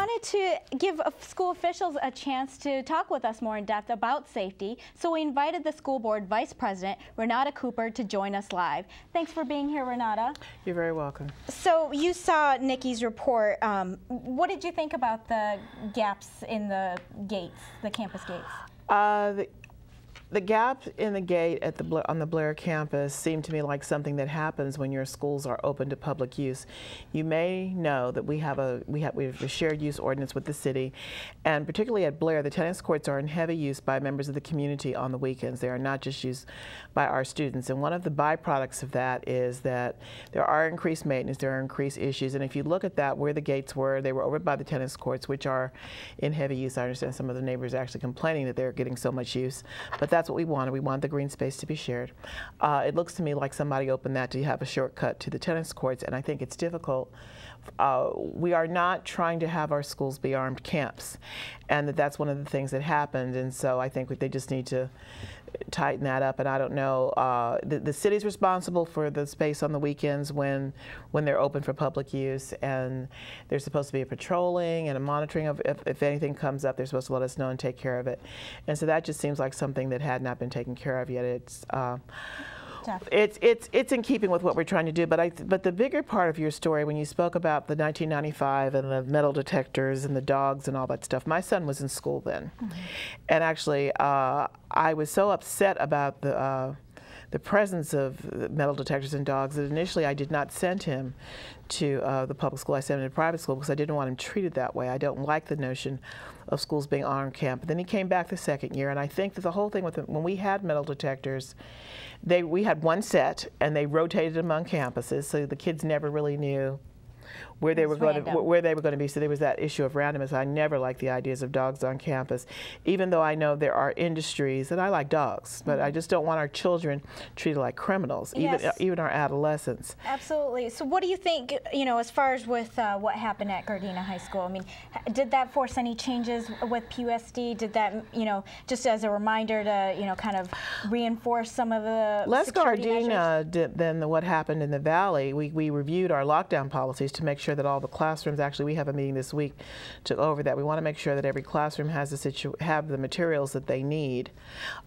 wanted to give school officials a chance to talk with us more in depth about safety, so we invited the school board vice president, Renatta Cooper, to join us live. Thanks for being here, Renatta. You're very welcome. So you saw Nikki's report. What did you think about the gaps in the gates, the campus gates? The gap in the gate at on the Blair campus seemed to me like something that happens when your schools are open to public use. You may know that we have a shared use ordinance with the city, and particularly at Blair, the tennis courts are in heavy use by members of the community on the weekends. They are not just used by our students, and one of the byproducts of that is that there are increased maintenance, there are increased issues, and if you look at that, where the gates were, they were over by the tennis courts, which are in heavy use. I understand some of the neighbors are actually complaining that they're getting so much use, but that's what we wanted. We want the green space to be shared. It looks to me like somebody opened that to have a shortcut to the tennis courts, and I think it's difficult. We are not trying to have our schools be armed camps, and that's one of the things that happened, and so I think they just need to tighten that up. And I don't know, the city's responsible for the space on the weekends when they're open for public use, and there's supposed to be a patrolling and a monitoring of if anything comes up, they're supposed to let us know and take care of it. And so that just seems like something that had not been taken care of yet. It's in keeping with what we're trying to do, but the bigger part of your story, when you spoke about the 1995 and the metal detectors and the dogs and all that stuff, my son was in school then. Mm-hmm. And actually I was so upset about the presence of metal detectors and dogs that initially I did not send him to the public school. I sent him to private school because I didn't want him treated that way. I don't like the notion of schools being armed camp. But then he came back the second year, and I think that the whole thing with when we had metal detectors, we had one set and they rotated among campuses, so the kids never really knew where they were going to be. So there was that issue of randomness. I never liked the ideas of dogs on campus, even though I know there are industries, and I like dogs, but I just don't want our children treated like criminals, even our adolescents. Absolutely. So what do you think, as far as with what happened at Gardena High School? I mean, did that force any changes with PUSD? Did that, just as a reminder to, kind of reinforce some of the less Gardena than what happened in the Valley. We reviewed our lockdown policies to make sure that all the classrooms, actually we have a meeting this week to go over that. We want to make sure that every classroom has the materials that they need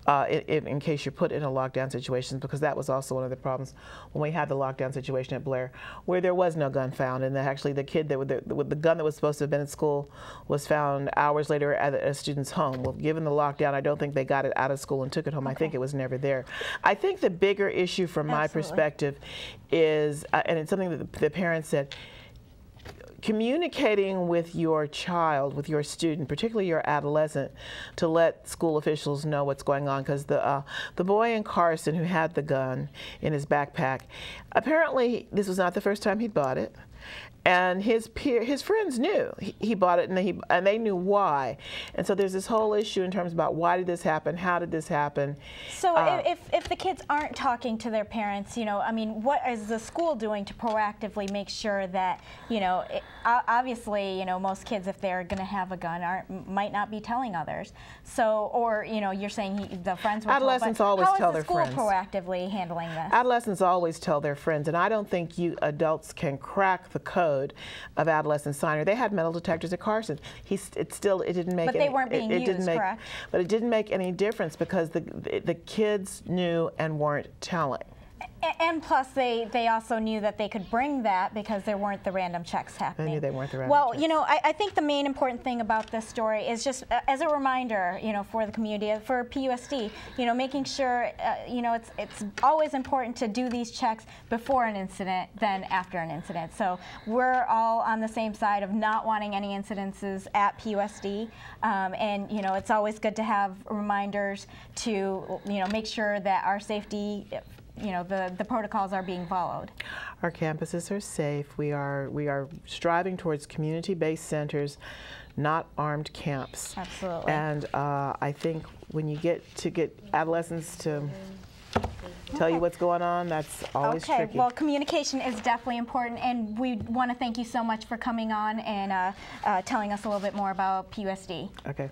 in case you're put in a lockdown situation, because that was also one of the problems when we had the lockdown situation at Blair, where there was no gun found, and actually the kid with the gun that was supposed to have been at school was found hours later at a student's home. Well, given the lockdown, I don't think they got it out of school and took it home. I think it was never there. I think the bigger issue from my perspective is, and it's something that the parents said, communicating with your child, with your student, particularly your adolescent, to let school officials know what's going on. Because the boy in Carson who had the gun in his backpack, apparently this was not the first time he'd bought it. And his friends knew he bought it, and they knew why. And so there's this whole issue in terms about why did this happen, how did this happen. So if the kids aren't talking to their parents, I mean, what is the school doing to proactively make sure that, obviously, most kids, if they're going to have a gun, might not be telling others. So, or, you're saying the friends were Adolescents always tell their friends. How is the school proactively handling this? Adolescents always tell their friends, and I don't think you adults can crack the code of adolescent signer. They had metal detectors at Carson. It didn't make. But they weren't being used, correct? But it didn't make any difference because the kids knew and weren't telling. And plus, they also knew that they could bring that because there weren't the random checks happening. They knew they weren't the random checks. Well, I think the main important thing about this story is just as a reminder, for the community, for PUSD, making sure, it's always important to do these checks before an incident than after an incident. So we're all on the same side of not wanting any incidences at PUSD, and it's always good to have reminders to make sure that our safety, the protocols are being followed. Our campuses are safe. We are striving towards community-based centers, not armed camps. Absolutely. And I think when you get adolescents to tell you what's going on, that's always tricky. Okay, well, communication is definitely important, and we want to thank you so much for coming on and telling us a little bit more about PUSD. Okay.